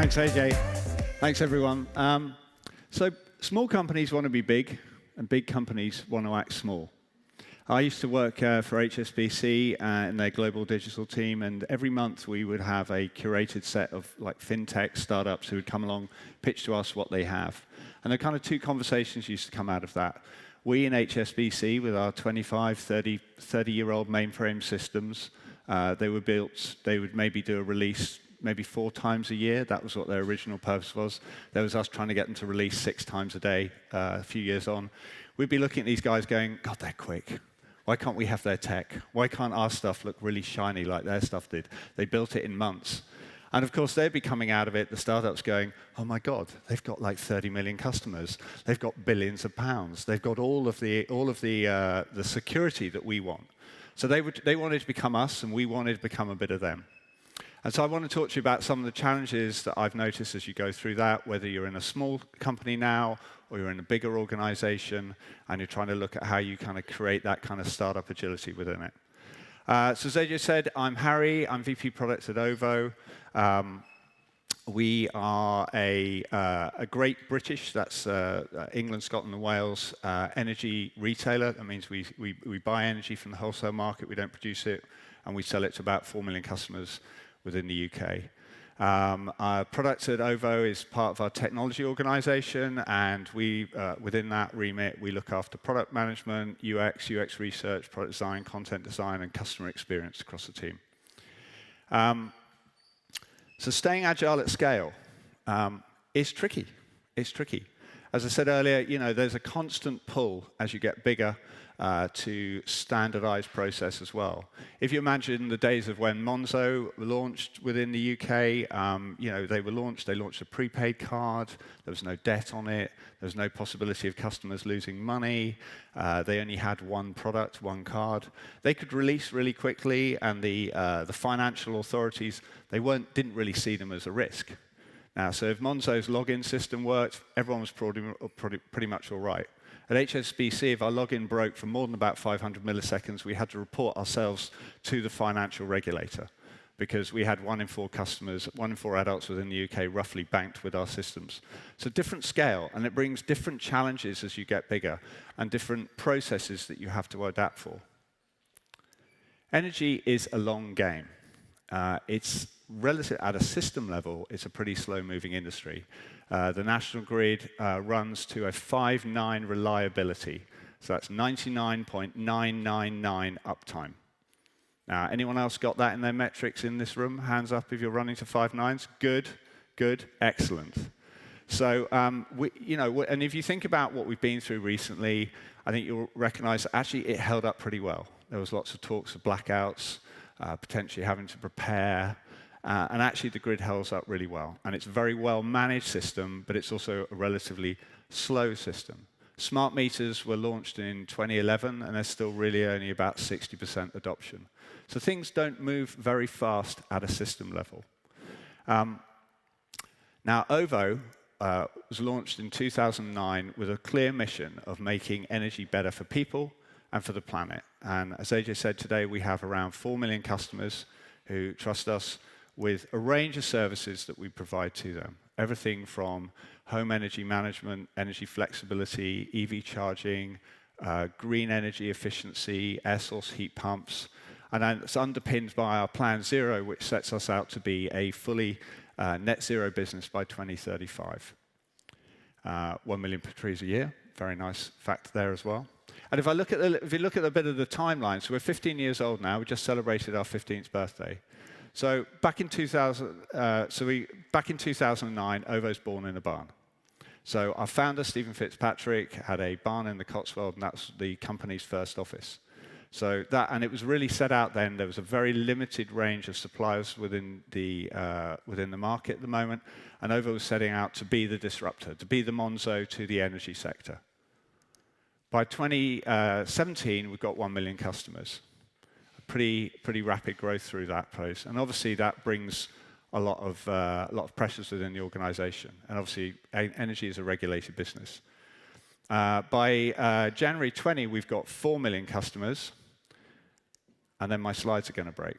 Thanks, AJ. Thanks, everyone. So small companies want to be big, and big companies want to act small. I used to work for HSBC in their global digital team, and every month we would have a curated set of fintech startups who would come along, pitch to us what they have. And there are kind of two conversations used to come out of that. We in HSBC, with our 25, 30-year-old mainframe systems, they were built, they would maybe do a release maybe 4 times a year. That was what their original purpose was. There was us trying to get them to release 6 times a day a few years on. We'd be looking at these guys going, God, they're quick. Why can't we have their tech? Why can't our stuff look really shiny like their stuff did? They built it in months. And of course, they'd be coming out of it, the startups going, oh my God, they've got like 30 million customers. They've got billions of pounds. They've got all of the security that we want. So they wanted to become us, and we wanted to become a bit of them. And so I want to talk to you about some of the challenges that I've noticed as you go through that, whether you're in a small company now or you're in a bigger organization and you're trying to look at how you kind of create that kind of startup agility within it. So as AJ said, I'm Harry. I'm VP Product at OVO. We are a great British, that's England, Scotland, and Wales, energy retailer. That means we buy energy from the wholesale market, we don't produce it, and we sell it to about 4 million customers within the UK. Our product at OVO is part of our technology organization, and we, within that remit, we look after product management, UX research, product design, content design, and customer experience across the team. So staying agile at scale is tricky. It's tricky. As I said earlier, there's a constant pull as you get bigger to standardize process as well. If you imagine the days of when Monzo launched within the UK, they launched a prepaid card, there was no debt on it, there was no possibility of customers losing money, they only had one product, one card. They could release really quickly, and the financial authorities, didn't really see them as a risk. Now, so if Monzo's login system worked, everyone was pretty much all right. At HSBC, if our login broke for more than about 500 milliseconds, we had to report ourselves to the financial regulator because we had 1 in 4 customers, 1 in 4 adults within the UK roughly banked with our systems. So different scale, and it brings different challenges as you get bigger and different processes that you have to adapt for. Energy is a long game. It's relative at a system level, it's a pretty slow-moving industry. The national grid runs to a 5.9 reliability, so that's 99.999 uptime. Now, anyone else got that in their metrics in this room? Hands up if you're running to 5.9s. Good, excellent. So, and if you think about what we've been through recently, I think you'll recognize that actually it held up pretty well. There was lots of talks of blackouts, potentially having to prepare. And actually, the grid holds up really well. And it's a very well-managed system, but it's also a relatively slow system. Smart meters were launched in 2011, and there's still really only about 60% adoption. So things don't move very fast at a system level. Now, OVO was launched in 2009 with a clear mission of making energy better for people and for the planet. And as AJ said today, we have around 4 million customers who trust us with a range of services that we provide to them. Everything from home energy management, energy flexibility, EV charging, green energy efficiency, air source heat pumps. And then it's underpinned by our Plan Zero, which sets us out to be a fully net zero business by 2035. 1 million trees a year, very nice fact there as well. And if you look at a bit of the timeline, so we're 15 years old now, we just celebrated our 15th birthday. So back in 2009, OVO's born in a barn. So our founder, Stephen Fitzpatrick, had a barn in the Cotswold, and that's the company's first office. So and it was really set out then. There was a very limited range of suppliers within the market at the moment, and OVO was setting out to be the disruptor, to be the Monzo to the energy sector. By 2017, we've got 1 million customers. Pretty rapid growth through that process, and obviously that brings a lot of pressures within the organization. And obviously, energy is a regulated business. By January 20, we've got 4 million customers, and then my slides are going to break.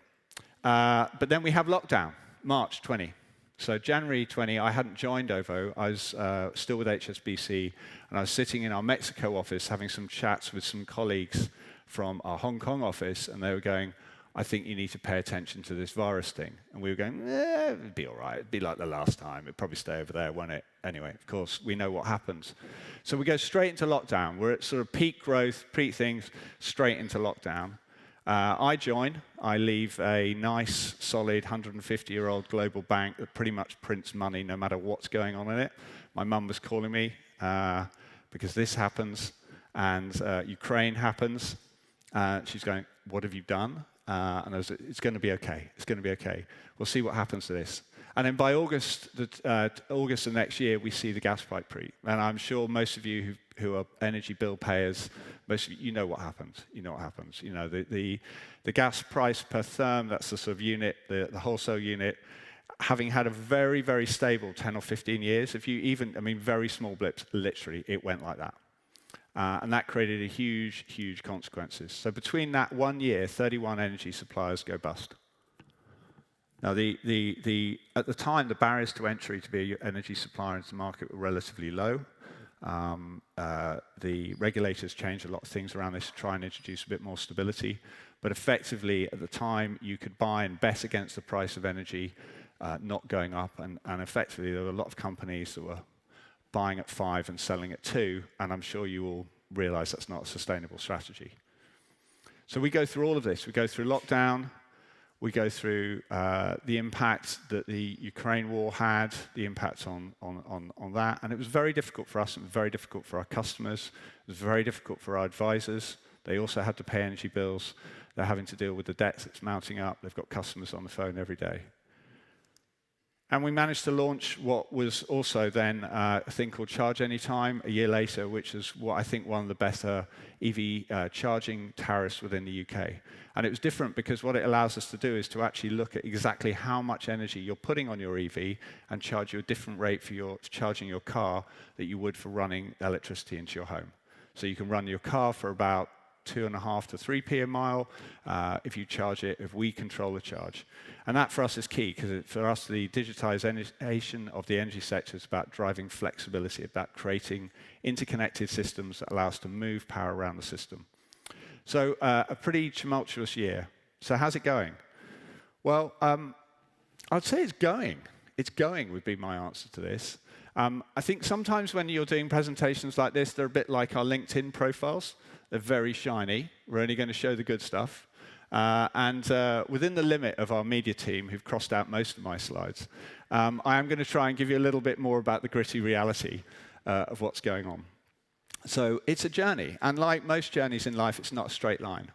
But then we have lockdown, March 20. So January 20, I hadn't joined OVO. I was still with HSBC, and I was sitting in our Mexico office having some chats with some colleagues from our Hong Kong office, and they were going, I think you need to pay attention to this virus thing. And we were going, it'd be all right. It'd be like the last time. It'd probably stay over there, won't it? Anyway, of course, we know what happens. So we go straight into lockdown. We're at sort of peak growth, peak things, straight into lockdown. I join. I leave a nice, solid 150-year-old global bank that pretty much prints money no matter what's going on in it. My mum was calling me because this happens and Ukraine happens. She's going, what have you done? And I was, it's going to be okay. It's going to be okay. We'll see what happens to this. And then by August of next year, we see the gas price peak. And I'm sure most of you who are energy bill payers, most of you know what happens. You know what happens. You know, the gas price per therm, that's the sort of unit, the wholesale unit, having had a very, very stable 10 or 15 years, if you even, I mean, very small blips, literally, it went like that. And that created a huge, huge consequences. So between that 1 year, 31 energy suppliers go bust. Now, at the time, the barriers to entry to be an energy supplier into the market were relatively low. The regulators changed a lot of things around this to try and introduce a bit more stability. But effectively, at the time, you could buy and bet against the price of energy not going up. And effectively, there were a lot of companies that were buying at 5 and selling at 2, and I'm sure you all realize that's not a sustainable strategy. So we go through all of this. We go through lockdown, we go through the impact that the Ukraine war had, the impact on that, and it was very difficult for us and very difficult for our customers. It was very difficult for our advisors. They also had to pay energy bills. They're having to deal with the debt that's mounting up. They've got customers on the phone every day. And we managed to launch what was also then a thing called Charge Anytime a year later, which is what I think one of the better EV charging tariffs within the UK. And it was different because what it allows us to do is to actually look at exactly how much energy you're putting on your EV and charge you a different rate for charging your car that you would for running electricity into your home. So you can run your car for about 2.5 to 3p a mile if you charge it, if we control the charge. And that for us is key, because for us, the digitization of the energy sector is about driving flexibility, about creating interconnected systems that allow us to move power around the system. So a pretty tumultuous year. So how's it going? Well, I'd say it's going. It's going would be my answer to this. I think sometimes when you're doing presentations like this, they're a bit like our LinkedIn profiles. They're very shiny. We're only going to show the good stuff. And within the limit of our media team, who've crossed out most of my slides, I am going to try and give you a little bit more about the gritty reality of what's going on. So it's a journey. And like most journeys in life, it's not a straight line.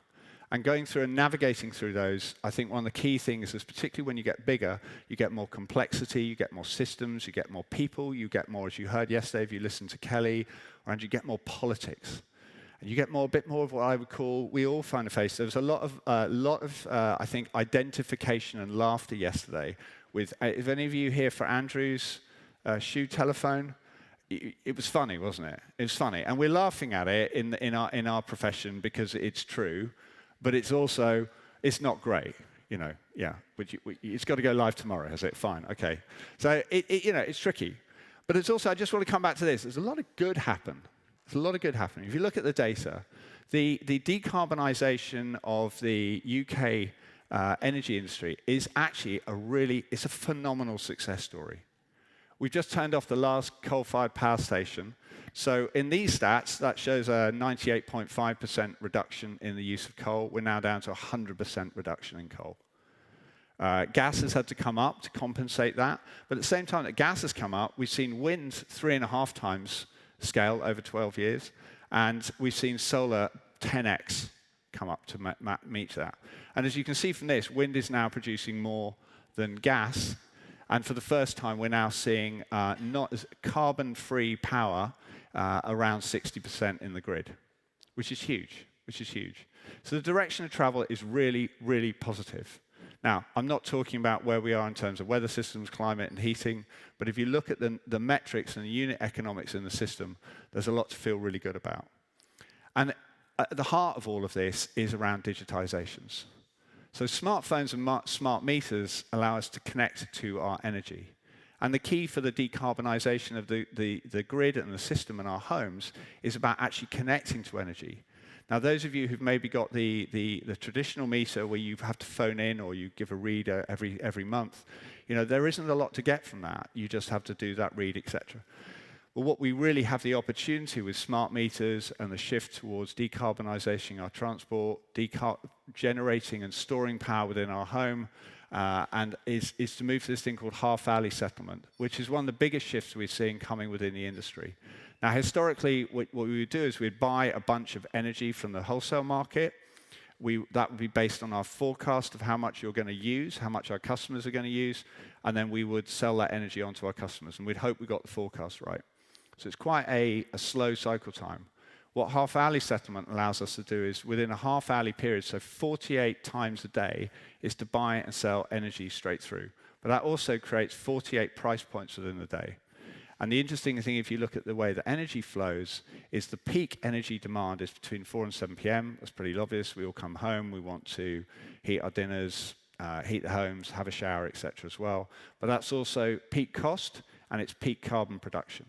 And going through and navigating through those, I think one of the key things is, particularly when you get bigger, you get more complexity, you get more systems, you get more people, you get more, as you heard yesterday, if you listened to Kelly, and you get more politics. And you get a bit more of what I would call, we all find a face. There was a lot of I think, identification and laughter yesterday with, if any of you here for Andrew's shoe telephone, it was funny, wasn't it? It was funny. And we're laughing at it in our profession because it's true, but it's also, it's not great, you know, yeah. It's got to go live tomorrow, has it? Fine, okay. So, you know, it's tricky. But it's also, I just want to come back to this. There's a lot of good happen. There's a lot of good happening. If you look at the data, the decarbonisation of the UK energy industry is actually it's a phenomenal success story. We've just turned off the last coal-fired power station. So in these stats, that shows a 98.5% reduction in the use of coal. We're now down to 100% reduction in coal. Gas has had to come up to compensate that. But at the same time that gas has come up, we've seen wind 3.5 times scale over 12 years. And we've seen solar 10x come up to meet that. And as you can see from this, wind is now producing more than gas. And for the first time, we're now seeing not carbon-free power around 60% in the grid, which is huge, So the direction of travel is really, really positive. Now, I'm not talking about where we are in terms of weather systems, climate, and heating, but if you look at the metrics and the unit economics in the system, there's a lot to feel really good about. And at the heart of all of this is around digitizations. So smartphones and smart meters allow us to connect to our energy. And the key for the decarbonisation of the grid and the system in our homes is about actually connecting to energy. Now, those of you who've maybe got the traditional meter where you have to phone in or you give a read every month, there isn't a lot to get from that. You just have to do that read, etc. But what we really have the opportunity with smart meters and the shift towards decarbonising our transport, generating and storing power within our home, and is to move to this thing called half-hourly settlement, which is one of the biggest shifts we're seeing coming within the industry. Now, historically, what we would do is we'd buy a bunch of energy from the wholesale market. That would be based on our forecast of how much you're going to use, how much our customers are going to use, and then we would sell that energy onto our customers, and we'd hope we got the forecast right. So it's quite a slow cycle time. What half-hourly settlement allows us to do is, within a half-hourly period, so 48 times a day, is to buy and sell energy straight through. But that also creates 48 price points within the day. And the interesting thing, if you look at the way that energy flows, is the peak energy demand is between 4 and 7 p.m. That's pretty obvious. We all come home. We want to heat our dinners, heat the homes, have a shower, etc. as well. But that's also peak cost, and it's peak carbon production.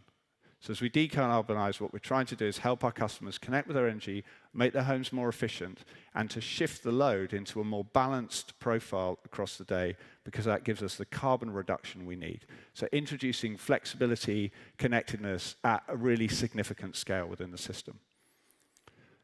So as we decarbonize, what we're trying to do is help our customers connect with their energy, make their homes more efficient, and to shift the load into a more balanced profile across the day, because that gives us the carbon reduction we need. So introducing flexibility, connectedness at a really significant scale within the system.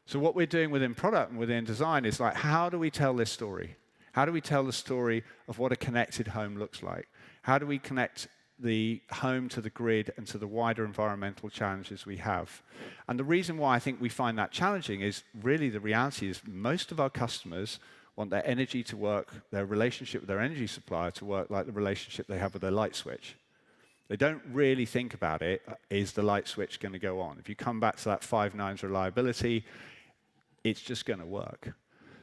So what we're doing within product and within design is like, how do we tell this story? How do we tell the story of what a connected home looks like? How do we connect the home to the grid and to the wider environmental challenges we have? And the reason why I think we find that challenging is really the reality is most of our customers want their energy to work, their relationship with their energy supplier to work like the relationship they have with their light switch. They don't really think about it, is the light switch going to go on? If you come back to that 5 nines reliability, it's just going to work.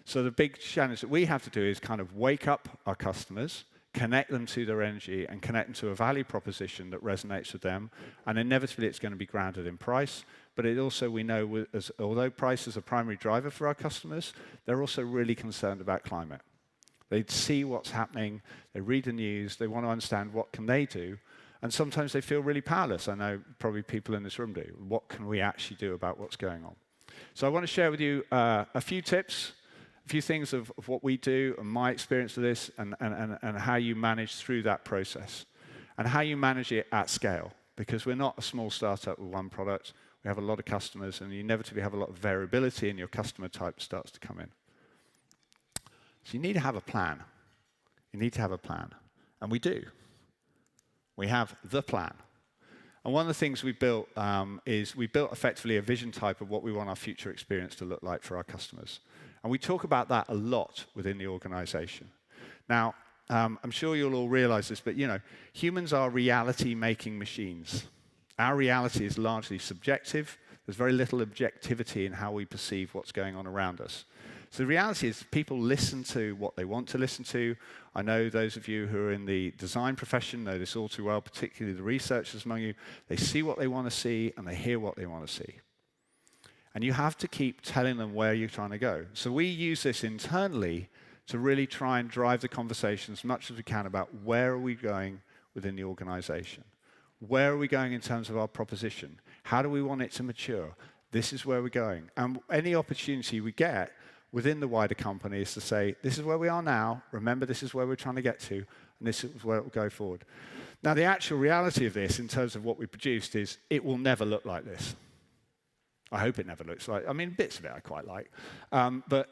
So the big challenge that we have to do is kind of wake up our customers, connect them to their energy, and connect them to a value proposition that resonates with them. And inevitably, it's going to be grounded in price. But it also, we know, although price is a primary driver for our customers, they're also really concerned about climate. They see what's happening, they read the news, they want to understand what can they do, and sometimes they feel really powerless. I know probably people in this room do. What can we actually do about what's going on? So I want to share with you a few tips, a few things of what we do and my experience with this, and how you manage through that process, and how you manage it at scale, because we're not a small startup with one product. We have a lot of customers, and you inevitably have a lot of variability in your customer type starts to come in. So you need to have a plan. You need to have a plan, and we do. We have the plan. And one of the things we built is we built effectively a vision type of what we want our future experience to look like for our customers. And we talk about that a lot within the organization. Now, I'm sure you'll all realize this, but humans are reality-making machines. Our reality is largely subjective. There's very little objectivity in how we perceive what's going on around us. So the reality is people listen to what they want to listen to. I know those of you who are in the design profession know this all too well, particularly the researchers among you. They see what they want to see, and they hear what they want to see. And you have to keep telling them where you're trying to go. So we use this internally to really try and drive the conversation as much as we can about where are we going within the organization. Where are we going in terms of our proposition? How do we want it to mature? This is where we're going. And any opportunity we get within the wider company is to say, this is where we are now, remember this is where we're trying to get to, and this is where it will go forward. Now, the actual reality of this, in terms of what we produced, is it will never look like this. I hope it never looks like, bits of it I quite like. But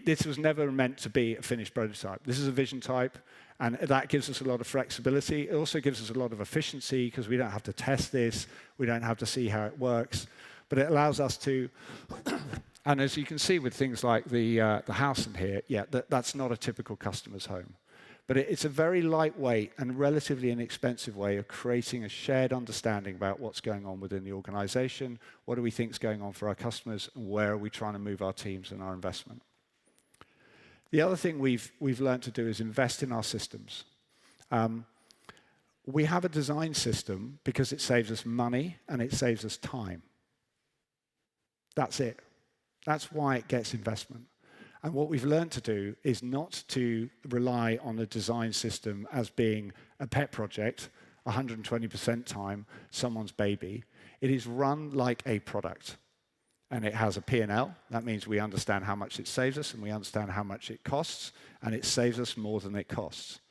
this was never meant to be a finished prototype. This is a vision type, and that gives us a lot of flexibility. It also gives us a lot of efficiency, because we don't have to test this. We don't have to see how it works. But it allows us to, and as you can see with things like the house in here, that's not a typical customer's home. But it's a very lightweight and relatively inexpensive way of creating a shared understanding about what's going on within the organization, what do we think is going on for our customers, and where are we trying to move our teams and our investment. The other thing we've learned to do is invest in our systems. We have a design system because it saves us money and it saves us time. That's it. That's why it gets investment. And what we've learned to do is not to rely on the design system as being a pet project. 120% time someone's baby. It is run like a product. And it has a P&L. That means we understand how much it saves us and we understand how much it costs, and it saves us more than it costs.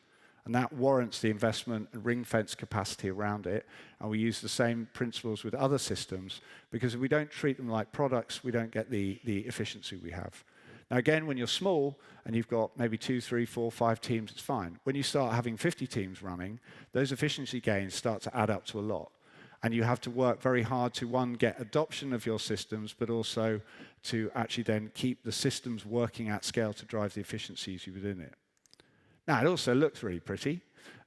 And that warrants the investment and ring-fence capacity around it. And we use the same principles with other systems, because if we don't treat them like products, we don't get the efficiency we have. Now, again, when you're small and you've got maybe 2, 3, 4, 5 teams, it's fine. When you start having 50 teams running, those efficiency gains start to add up to a lot. And you have to work very hard to, one, get adoption of your systems, but also to actually then keep the systems working at scale to drive the efficiencies within it. Now, it also looks really pretty,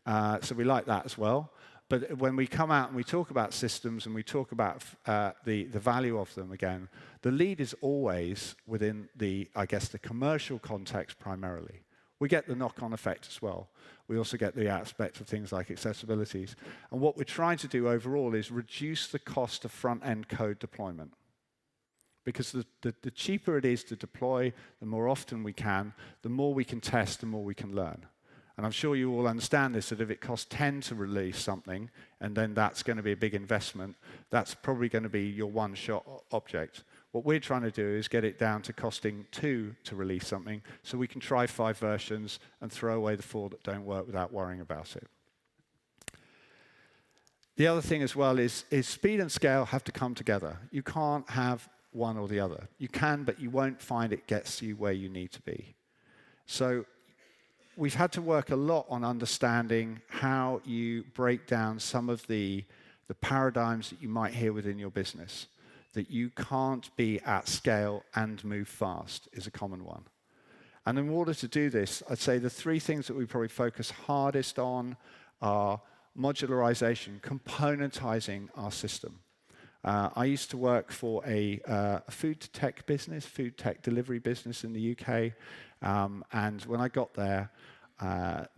so we like that as well. But when we come out and we talk about systems and we talk about the value of them again, the lead is always within the, I guess, the commercial context primarily. We get the knock-on effect as well. We also get the aspect of things like accessibilities. And what we're trying to do overall is reduce the cost of front-end code deployment. Because the cheaper it is to deploy, the more often we can, the more we can test, the more we can learn. And I'm sure you all understand this, that if it costs 10 to release something, and then that's going to be a big investment, that's probably going to be your one-shot object. What we're trying to do is get it down to costing 2 to release something, so we can try 5 versions and throw away the 4 that don't work without worrying about it. The other thing as well is speed and scale have to come together. You can't have one or the other. You can, but you won't find it gets you where you need to be. So we've had to work a lot on understanding how you break down some of the paradigms that you might hear within your business. That you can't be at scale and move fast is a common one. And in order to do this, I'd say the 3 things that we probably focus hardest on are modularization, componentizing our system. I used to work for a food tech business, food tech delivery business in the UK. And when I got there,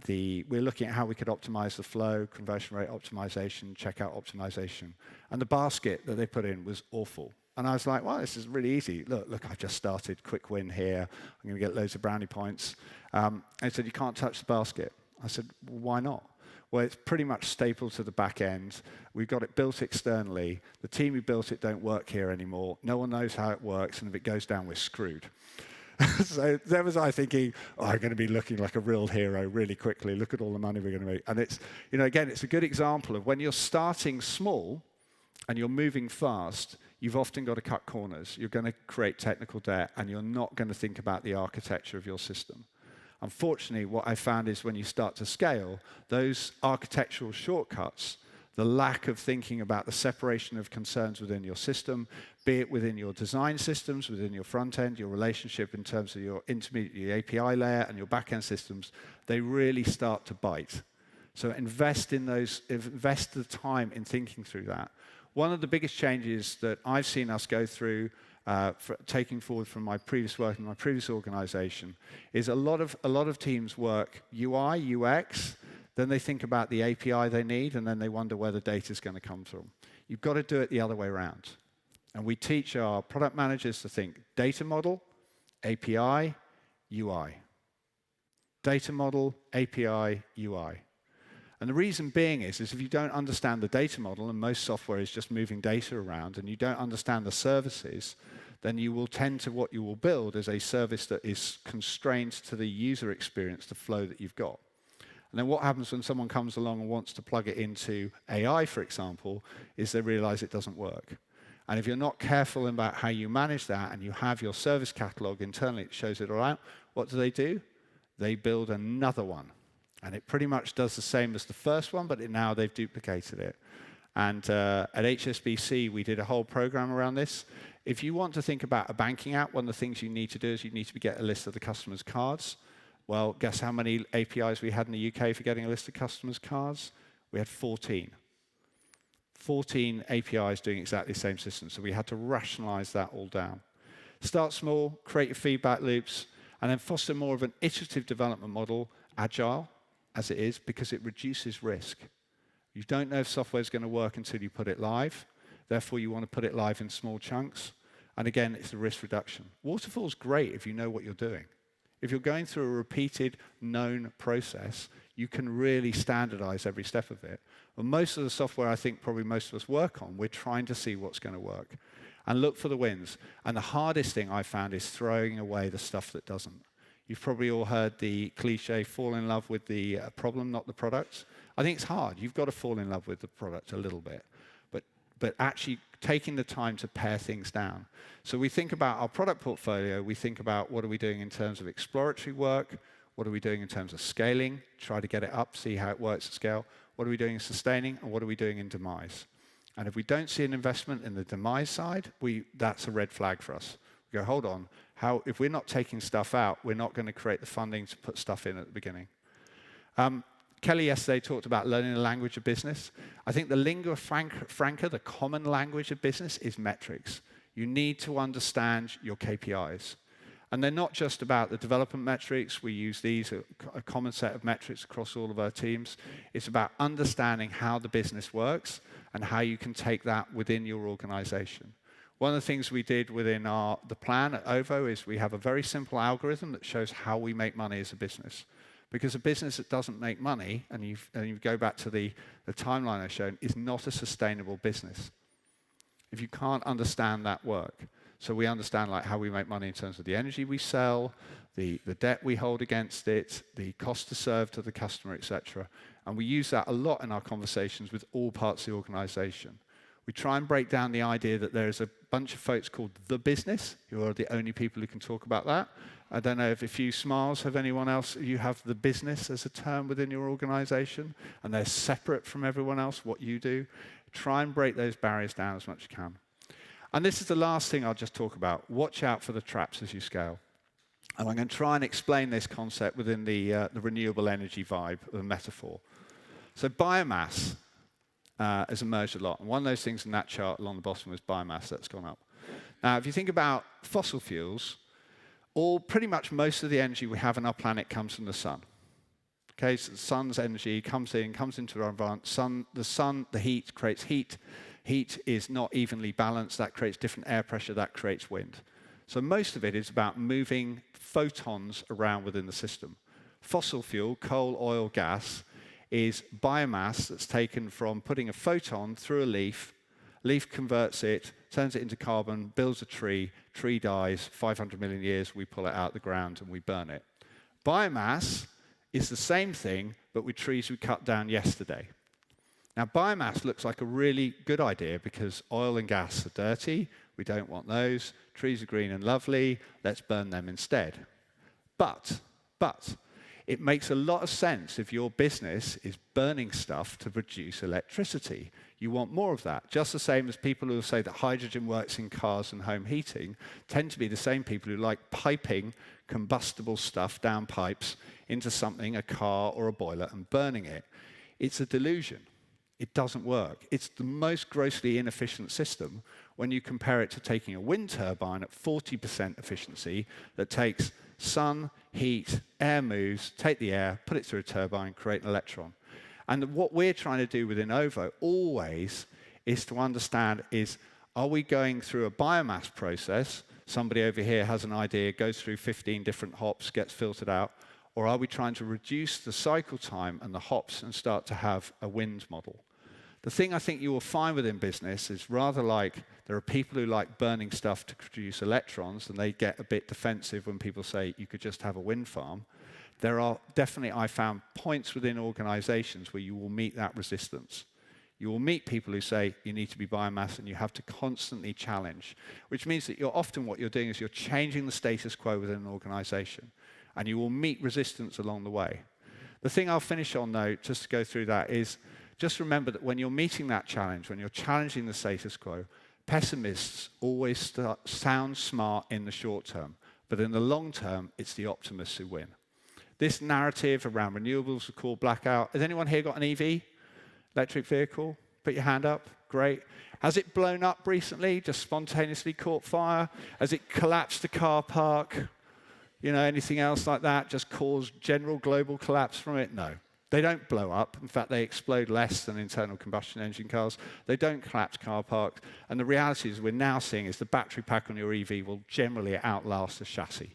we were looking at how we could optimize the flow, conversion rate optimization, checkout optimization. And the basket that they put in was awful. And I was like, well, this is really easy. Look, I've just started, quick win here. I'm going to get loads of brownie points. And he said, you can't touch the basket. I said, well, why not? Well, it's pretty much stapled to the back end. We've got it built externally. The team who built it don't work here anymore. No one knows how it works, and if it goes down, we're screwed. So there was I thinking, I'm going to be looking like a real hero really quickly. Look at all the money we're going to make. And it's, again, it's a good example of when you're starting small and you're moving fast, you've often got to cut corners. You're going to create technical debt, and you're not going to think about the architecture of your system. Unfortunately, what I found is when you start to scale, those architectural shortcuts, the lack of thinking about the separation of concerns within your system, be it within your design systems, within your front end, your relationship in terms of your intermediate, your API layer, and your back end systems, they really start to bite. So invest in those, invest the time in thinking through that. One of the biggest changes that I've seen us go through, taking forward from my previous work in my previous organization, is a lot of teams work UI, UX, then they think about the API they need, and then they wonder where the data is going to come from. You've got to do it the other way around. And we teach our product managers to think data model, API, UI. Data model, API, UI. And the reason being is if you don't understand the data model, and most software is just moving data around, and you don't understand the services, then you will tend to what you will build as a service that is constrained to the user experience, the flow that you've got. And then what happens when someone comes along and wants to plug it into AI, for example, is they realize it doesn't work. And if you're not careful about how you manage that, and you have your service catalog internally that shows it all out, what do? They build another one. And it pretty much does the same as the first one, but now they've duplicated it. And at HSBC, we did a whole program around this. If you want to think about a banking app, one of the things you need to do is you need to get a list of the customer's cards. Well, guess how many APIs we had in the UK for getting a list of customers' cards? We had 14. 14 APIs doing exactly the same system. So we had to rationalize that all down. Start small, create your feedback loops, and then foster more of an iterative development model, agile as it is, because it reduces risk. You don't know if software is going to work until you put it live. Therefore, you want to put it live in small chunks. And again, it's a risk reduction. Waterfall's great if you know what you're doing. If you're going through a repeated, known process, you can really standardize every step of it. Well, most of the software I think probably most of us work on, we're trying to see what's going to work and look for the wins. And the hardest thing I found is throwing away the stuff that doesn't. You've probably all heard the cliche, fall in love with the problem, not the product. I think it's hard. You've got to fall in love with the product a little bit. But actually taking the time to pare things down. So we think about our product portfolio, we think about what are we doing in terms of exploratory work, what are we doing in terms of scaling, try to get it up, see how it works at scale, what are we doing in sustaining, and what are we doing in demise. And if we don't see an investment in the demise side, that's a red flag for us. We go, hold on, if we're not taking stuff out, we're not going to create the funding to put stuff in at the beginning. Kelly yesterday talked about learning the language of business. I think the lingua franca, the common language of business, is metrics. You need to understand your KPIs. And they're not just about the development metrics. We use these, a common set of metrics across all of our teams. It's about understanding how the business works and how you can take that within your organization. One of the things we did within the plan at OVO is we have a very simple algorithm that shows how we make money as a business. Because a business that doesn't make money, and you go back to the timeline I've shown, is not a sustainable business. If you can't understand that work. So we understand like how we make money in terms of the energy we sell, the debt we hold against it, the cost to serve to the customer, etc. And we use that a lot in our conversations with all parts of the organization. We try and break down the idea that there is a bunch of folks called the business, who are the only people who can talk about that. I don't know if a few smiles have anyone else. You have the business as a term within your organization, and they're separate from everyone else, what you do. Try and break those barriers down as much as you can. And this is the last thing I'll just talk about. Watch out for the traps as you scale. And I'm going to try and explain this concept within the renewable energy vibe, the metaphor. So biomass has emerged a lot. And one of those things in that chart along the bottom was biomass that's gone up. Now, if you think about fossil fuels, pretty much most of the energy we have on our planet comes from the sun. Okay, so the sun's energy comes into our environment. The heat creates heat. Heat is not evenly balanced. That creates different air pressure. That creates wind. So most of it is about moving photons around within the system. Fossil fuel, coal, oil, gas, is biomass that's taken from putting a photon through a leaf. Leaf converts it, turns it into carbon, builds a tree dies, 500 million years, we pull it out of the ground and we burn it. Biomass is the same thing, but with trees we cut down yesterday. Now, biomass looks like a really good idea because oil and gas are dirty, we don't want those, trees are green and lovely, let's burn them instead. But, it makes a lot of sense if your business is burning stuff to produce electricity. You want more of that. Just the same as people who say that hydrogen works in cars and home heating tend to be the same people who like piping combustible stuff down pipes into something, a car or a boiler, and burning it. It's a delusion. It doesn't work. It's the most grossly inefficient system when you compare it to taking a wind turbine at 40% efficiency that takes sun, heat, air moves, take the air, put it through a turbine, create an electron. And what we're trying to do within OVO always is to understand are we going through a biomass process? Somebody over here has an idea, goes through 15 different hops, gets filtered out. Or are we trying to reduce the cycle time and the hops and start to have a wind model? The thing I think you will find within business is rather like there are people who like burning stuff to produce electrons, and they get a bit defensive when people say you could just have a wind farm. There are definitely, I found, points within organizations where you will meet that resistance. You will meet people who say you need to be biomass and you have to constantly challenge, which means that what you're doing is you're changing the status quo within an organization, and you will meet resistance along the way. The thing I'll finish on, though, just to go through that, is just remember that when you're meeting that challenge, when you're challenging the status quo, pessimists always sound smart in the short term, but in the long term, it's the optimists who win. This narrative around renewables, we call blackout. Has anyone here got an EV, electric vehicle? Put your hand up. Great. Has it blown up recently? Just spontaneously caught fire? Has it collapsed a car park? Anything else like that? Just caused general global collapse from it? No. They don't blow up. In fact, they explode less than internal combustion engine cars. They don't collapse car parks. And the reality is we're now seeing is the battery pack on your EV will generally outlast the chassis.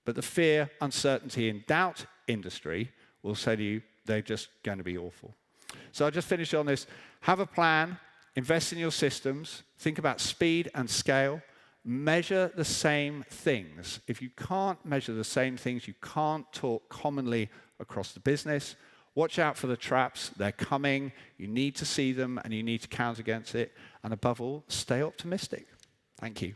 But the fear, uncertainty, and doubt industry will say to you, they're just going to be awful. So I'll just finish on this. Have a plan, invest in your systems, think about speed and scale, measure the same things. If you can't measure the same things, you can't talk commonly across the business. Watch out for the traps. They're coming. You need to see them, and you need to count against it. And above all, stay optimistic. Thank you.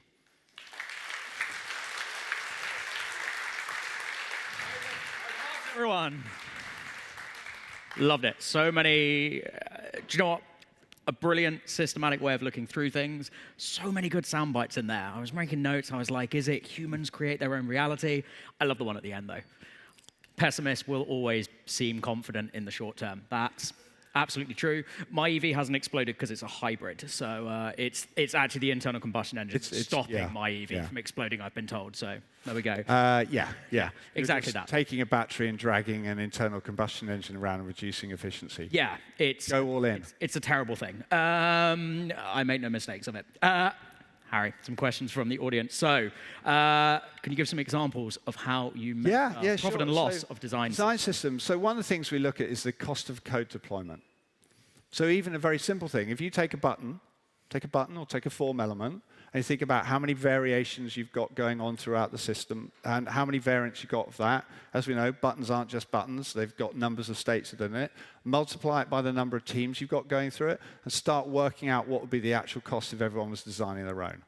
Everyone. Loved it. So many, do you know what? A brilliant systematic way of looking through things. So many good sound bites in there. I was making notes. I was like, is it humans create their own reality? I love the one at the end, though. Pessimists will always seem confident in the short term. That's absolutely true. My EV hasn't exploded because it's a hybrid. So it's actually the internal combustion engine stopping my EV from exploding, I've been told. So there we go. Yeah. Exactly that. Taking a battery and dragging an internal combustion engine around and reducing efficiency. Yeah, go all in. It's a terrible thing. I make no mistakes of it. Harry, some questions from the audience. So, can you give some examples of how you measure profit and loss of design systems? So one of the things we look at is the cost of code deployment. So even a very simple thing, if you take a button or take a form element, and you think about how many variations you've got going on throughout the system and how many variants you've got of that. As we know, buttons aren't just buttons. They've got numbers of states within it. Multiply it by the number of teams you've got going through it and start working out what would be the actual cost if everyone was designing their own.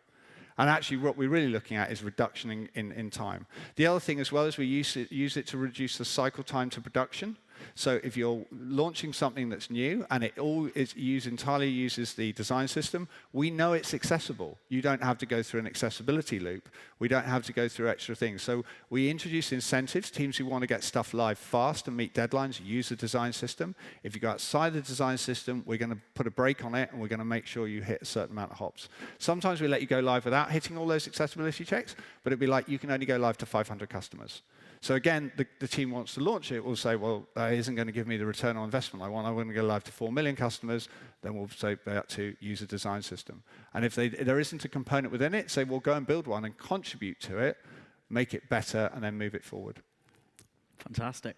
And actually, what we're really looking at is reduction in time. The other thing as well is we use it to reduce the cycle time to production. So if you're launching something that's new and it all entirely uses the design system, we know it's accessible. You don't have to go through an accessibility loop. We don't have to go through extra things. So we introduce incentives. Teams who want to get stuff live fast and meet deadlines use the design system. If you go outside the design system, we're going to put a brake on it and we're going to make sure you hit a certain amount of hops. Sometimes we let you go live without hitting all those accessibility checks, but it'd be like you can only go live to 500 customers. So again, the team wants to launch it. We'll say, well, that isn't going to give me the return on investment I want. I want to go live to 4 million customers. Then we'll say that to use a design system. And if there isn't a component within it, say, well, go and build one and contribute to it, make it better, and then move it forward. Fantastic.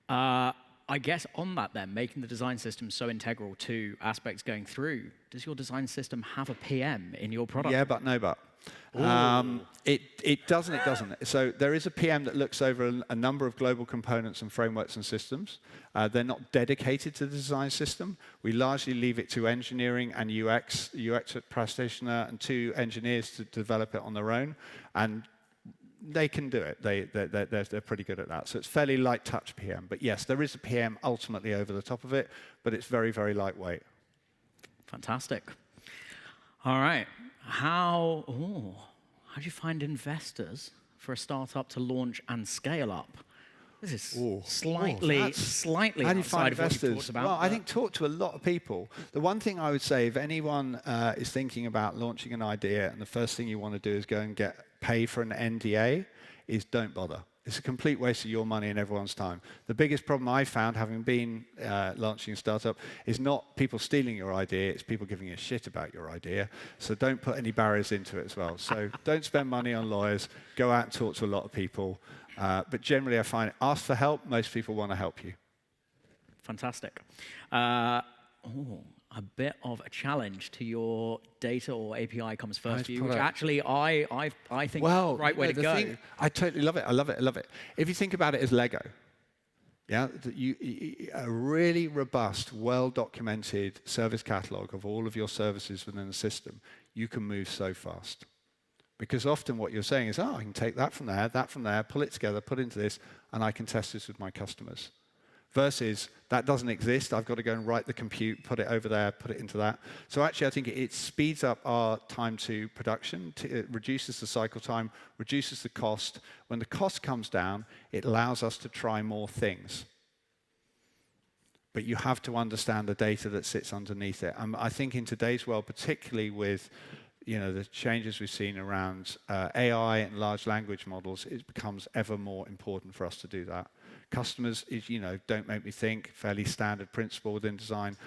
I guess on that then, making the design system so integral to aspects going through, does your design system have a PM in your product? Yeah, but no but. It doesn't. So there is a PM that looks over a number of global components and frameworks and systems. They're not dedicated to the design system. We largely leave it to engineering and UX practitioner and 2 engineers to develop it on their own. And they can do it. They're pretty good at that. So it's fairly light touch PM. But yes, there is a PM ultimately over the top of it, but it's very, very lightweight. Fantastic. All right. How do you find investors for a startup to launch and scale up? This is slightly outside of what you've talked about. Well, I think talk to a lot of people. The one thing I would say, if anyone is thinking about launching an idea and the first thing you want to do is go and pay for an NDA, is don't bother. It's a complete waste of your money and everyone's time. The biggest problem I found, having been launching a startup, is not people stealing your idea, it's people giving a shit about your idea. So don't put any barriers into it as well. So don't spend money on lawyers, go out and talk to a lot of people. But generally I find, ask for help, most people want to help you. Fantastic. A bit of a challenge to your data or API comes first for you, which actually I think is the right way to go. I totally love it. I love it. If you think about it as Lego, a really robust, well-documented service catalog of all of your services within the system, you can move so fast. Because often what you're saying is, I can take that from there, pull it together, put it into this, and I can test this with my customers. Versus, that doesn't exist, I've got to go and write the compute, put it over there, put it into that. So actually, I think it speeds up our time to production, it reduces the cycle time, reduces the cost. When the cost comes down, it allows us to try more things. But you have to understand the data that sits underneath it. I think in today's world, particularly with the changes we've seen around AI and large language models, it becomes ever more important for us to do that. Customers, don't make me think, fairly standard principle within design.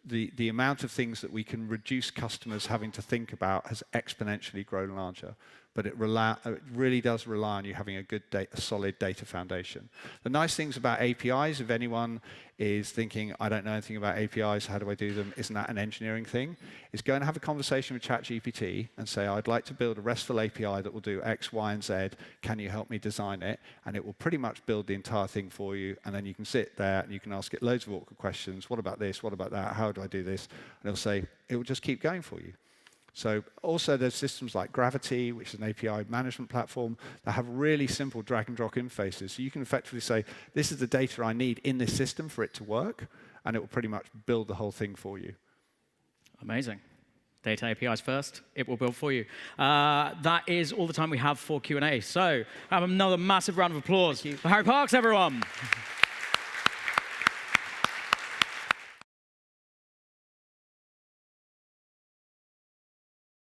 the amount of things that we can reduce customers having to think about has exponentially grown larger. But it really does rely on you having a solid data foundation. The nice things about APIs, if anyone is thinking, I don't know anything about APIs, how do I do them? Isn't that an engineering thing? Is go and have a conversation with ChatGPT and say, I'd like to build a RESTful API that will do X, Y, and Z. Can you help me design it? And it will pretty much build the entire thing for you. And then you can sit there and you can ask it loads of awkward questions. What about this? What about that? How do I do this? And it'll say, it will just keep going for you. So also there's systems like Gravity, which is an API management platform, that have really simple drag and drop interfaces. So you can effectively say, this is the data I need in this system for it to work, and it will pretty much build the whole thing for you. Amazing. Data APIs first, it will build for you. That is all the time we have for Q&A. So have another massive round of applause for Harry Parks, everyone.